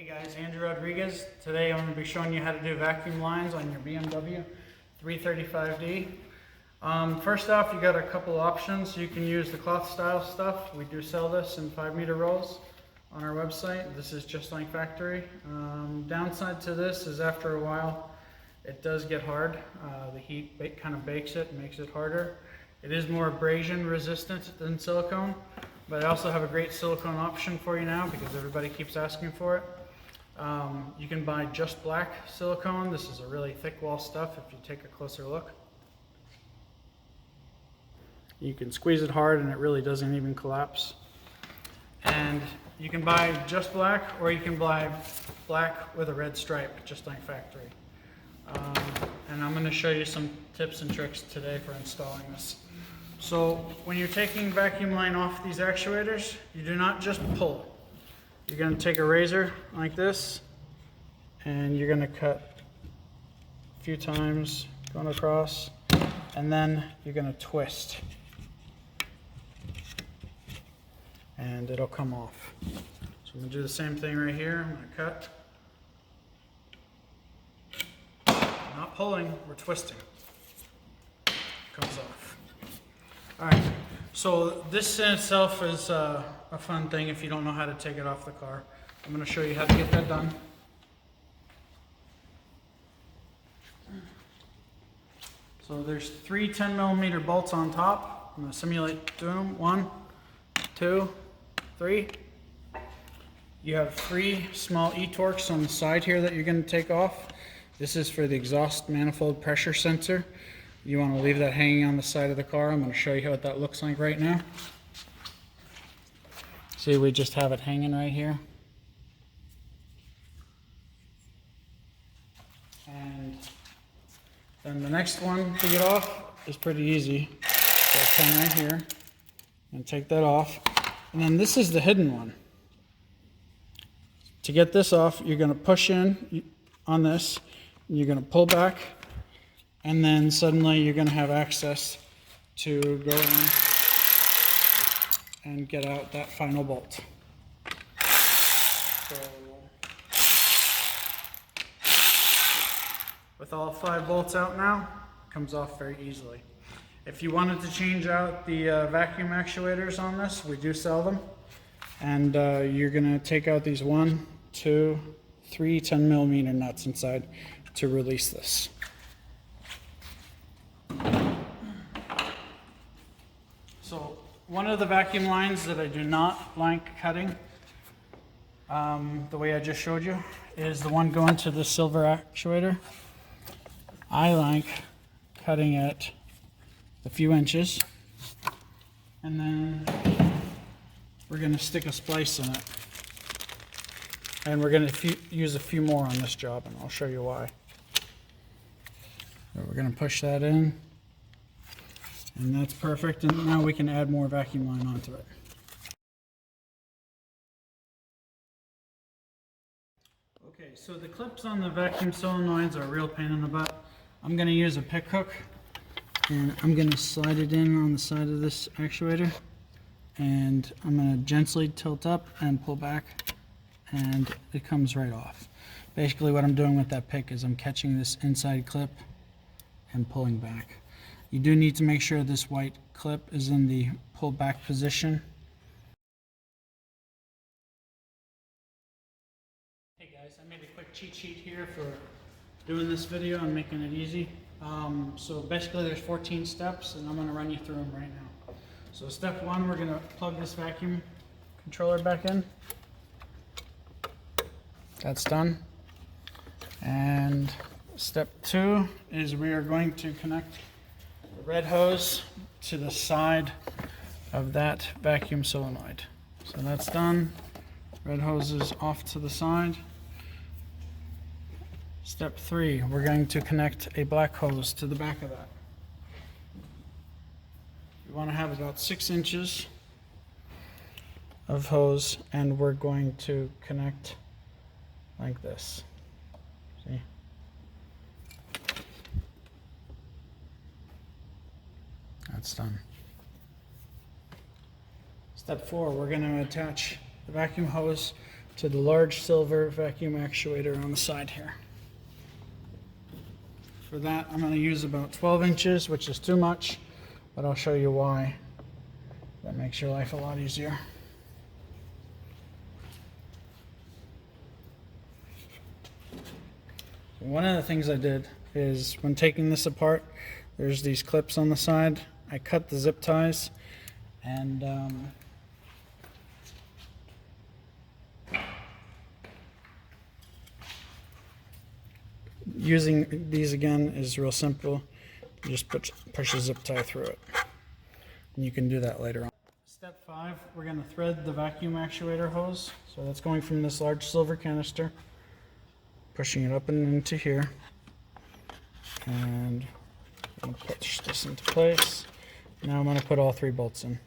Hey guys, Andrew Rodriguez. Today I'm going to be showing you how to do vacuum lines on your BMW 335D. First off, you got a couple options. You can use the cloth style stuff. We do sell this in 5-meter rolls on our website. This is just like factory. Downside to this is after a while it does get hard. The heat kind of bakes it and makes it harder. It is more abrasion resistant than silicone, but I also have a great silicone option for you now because everybody keeps asking for it. You can buy just black silicone. This is a really thick wall stuff if you take a closer look. You can squeeze it hard and it really doesn't even collapse. And you can buy just black, or you can buy black with a red stripe, just like factory. And I'm going to show you some tips and tricks today for installing this. So when you're taking vacuum line off these actuators, you do not just pull. You're going to take a razor like this, and you're going to cut a few times going across, and then you're going to twist, and it'll come off. So I'm going to do the same thing right here. I'm going to cut. Not pulling, we're twisting. Comes off. Alright, so this in itself is a fun thing if you don't know how to take it off the car. I'm going to show you how to get that done. So there's 3 10mm bolts on top. I'm going to simulate doing them. 1, 2, 3. You have 3 small E-torques on the side here that you're going to take off. This is for the exhaust manifold pressure sensor. You want to leave that hanging on the side of the car. I'm going to show you what that looks like right now. See, we just have it hanging right here. And then the next one to get off is pretty easy. So I'll come right here and take that off. And then this is the hidden one. To get this off, you're going to push in on this, and you're going to pull back, and then suddenly you're going to have access to go in and get out that final bolt. So, with all 5 bolts out now, it comes off very easily. If you wanted to change out the vacuum actuators on this, we do sell them. And you're going to take out these 1, 2, 3 10mm nuts inside to release this. So one of the vacuum lines that I do not like cutting, the way I just showed you, is the one going to the silver actuator. I like cutting it a few inches, and then we're going to stick a splice in it. And we're going to use a few more on this job, and I'll show you why. So we're going to push that in, and that's perfect, and now we can add more vacuum line onto it. Okay, so the clips on the vacuum solenoids are a real pain in the butt. I'm going to use a pick hook, and I'm going to slide it in on the side of this actuator, and I'm going to gently tilt up and pull back, and it comes right off. Basically what I'm doing with that pick is I'm catching this inside clip and pulling back. You do need to make sure this white clip is in the pull back position. Hey guys, I made a quick cheat sheet here for doing this video and making it easy. So basically there's 14 steps, and I'm going to run you through them right now. So step 1, we're going to plug this vacuum controller back in. That's done. And step 2 is we are going to connect the red hose to the side of that vacuum solenoid. So that's done. Red hose is off to the side. Step 3, we're going to connect a black hose to the back of that. You want to have about 6 inches of hose, and we're going to connect like this. See? That's done. Step 4, we're going to attach the vacuum hose to the large silver vacuum actuator on the side here. For that, I'm going to use about 12 inches, which is too much, but I'll show you why. That makes your life a lot easier. One of the things I did is when taking this apart, there's these clips on the side. I cut the zip ties and using these again is real simple. You just push a zip tie through it. And you can do that later on. Step 5, we're going to thread the vacuum actuator hose. So that's going from this large silver canister, pushing it up and into here. And I'm going to push this into place. Now I'm going to put all 3 bolts in.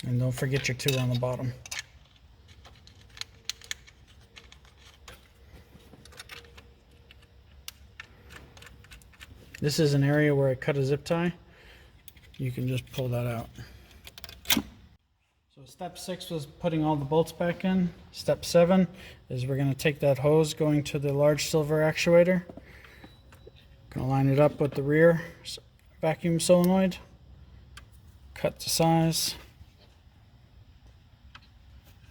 And don't forget your 2 on the bottom. This is an area where I cut a zip tie. You can just pull that out. So step 6 was putting all the bolts back in. Step 7 is we're going to take that hose going to the large silver actuator. Going to line it up with the rear vacuum solenoid. Cut to size.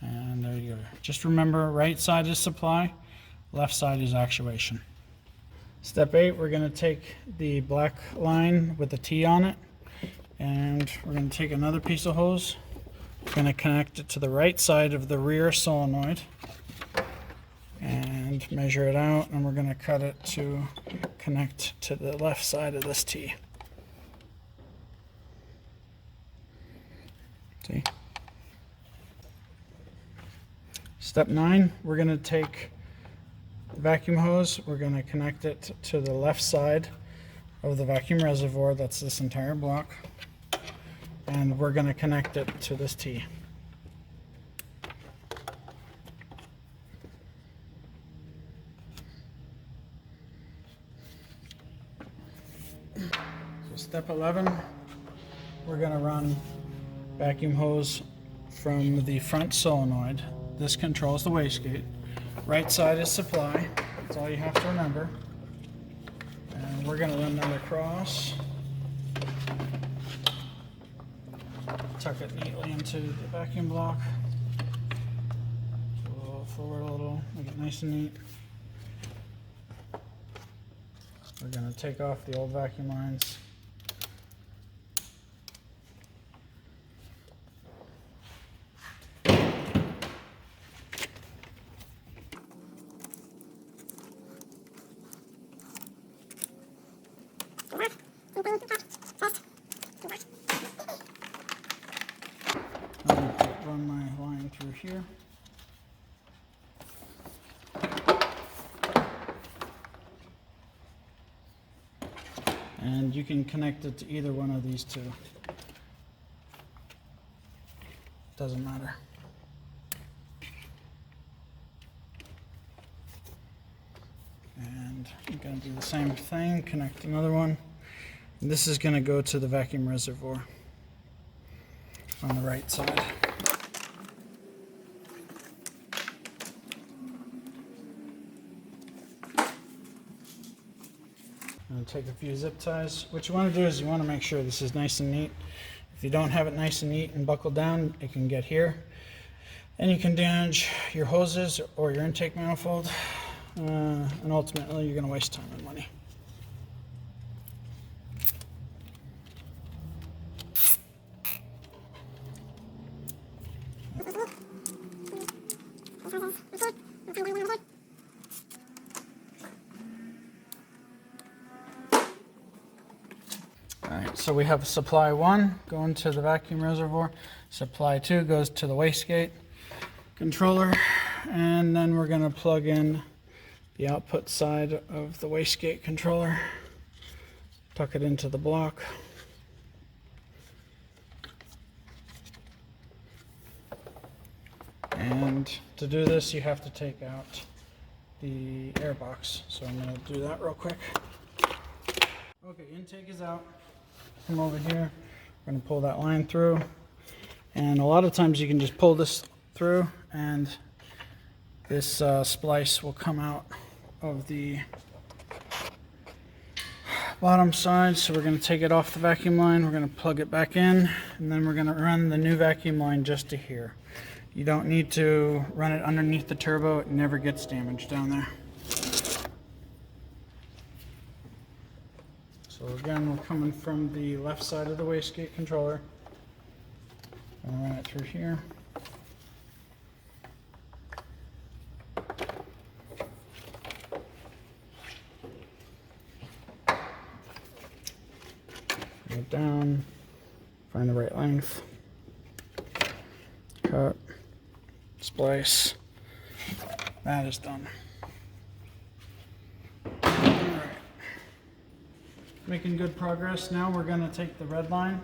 And there you go. Just remember, right side is supply, left side is actuation. Step 8, we're going to take the black line with the T on it, and we're going to take another piece of hose. We're going to connect it to the right side of the rear solenoid and measure it out, and we're going to cut it to connect to the left side of this T. See? Step 9, we're going to take the vacuum hose, we're going to connect it to the left side of the vacuum reservoir, that's this entire block, and we're going to connect it to this T. So step 11, we're going to run vacuum hose from the front solenoid. This controls the wastegate. Right side is supply. That's all you have to remember. And we're going to run that across. Tuck it neatly into the vacuum block. Roll forward a little, make it nice and neat. We're going to take off the old vacuum lines. I'm going to run my line through here. And you can connect it to either one of these two. Doesn't matter. And I'm going to do the same thing, connect another one. And this is going to go to the vacuum reservoir on the right side. I'm going to take a few zip ties. What you want to do is you want to make sure this is nice and neat. If you don't have it nice and neat and buckled down, it can get here. And you can damage your hoses or your intake manifold. And ultimately, you're going to waste time and money. Alright, so we have supply 1 going to the vacuum reservoir, supply 2 goes to the wastegate controller, and then we're going to plug in the output side of the wastegate controller, tuck it into the block. And to do this, you have to take out the air box. So I'm going to do that real quick. Okay, intake is out. come over here. We're going to pull that line through. And a lot of times you can just pull this through and this splice will come out of the bottom side. So we're going to take it off the vacuum line. We're going to plug it back in, and then we're going to run the new vacuum line just to here. You don't need to run it underneath the turbo. It never gets damaged down there. So again, we're coming from the left side of the wastegate controller. I'll run it through here. Bring it down, find the right length, cut, splice. That is done. Alright. Making good progress. Now we're going to take the red line.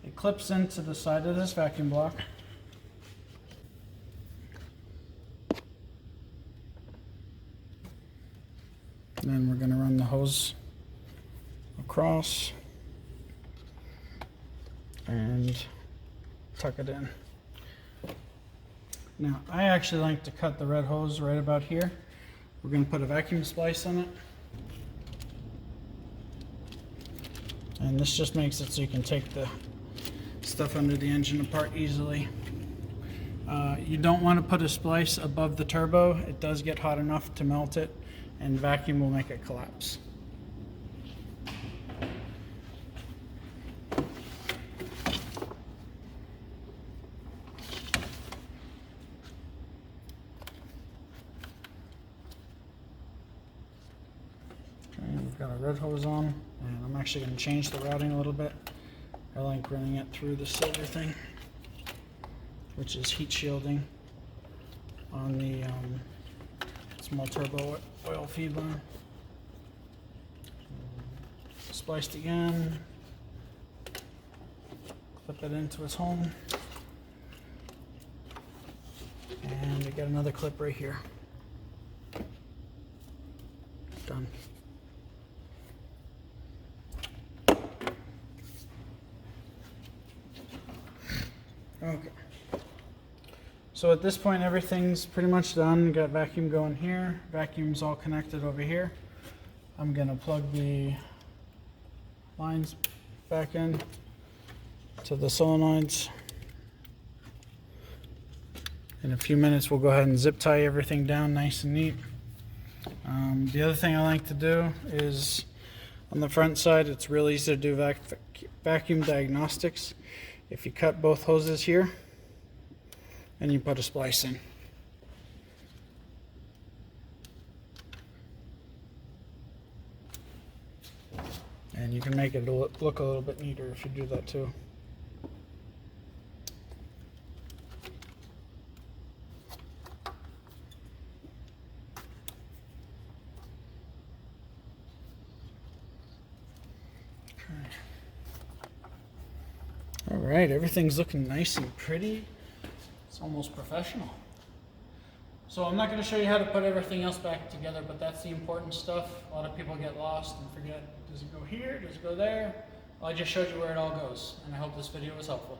It clips into the side of this vacuum block. And then we're going to run the hose across and tuck it in. Now, I actually like to cut the red hose right about here. We're going to put a vacuum splice in it. And this just makes it so you can take the stuff under the engine apart easily. You don't want to put a splice above the turbo. It does get hot enough to melt it, and vacuum will make it collapse. We've got a red hose on, and I'm actually going to change the routing a little bit. I like running it through the silver thing, which is heat shielding on the small turbo oil feed line. Spliced again, clip it into its home, and I got another clip right here. Done. Okay. So at this point, everything's pretty much done. Got vacuum going here. Vacuum's all connected over here. I'm gonna plug the lines back in to the solenoids. In a few minutes, we'll go ahead and zip tie everything down nice and neat. The other thing I like to do is on the front side, it's really easy to do vacuum diagnostics. If you cut both hoses here and you put a splice in. And you can make it look a little bit neater if you do that too. Alright, everything's looking nice and pretty. It's almost professional. So I'm not going to show you how to put everything else back together, but that's the important stuff. A lot of people get lost and forget, does it go here, does it go there? Well, I just showed you where it all goes, and I hope this video was helpful.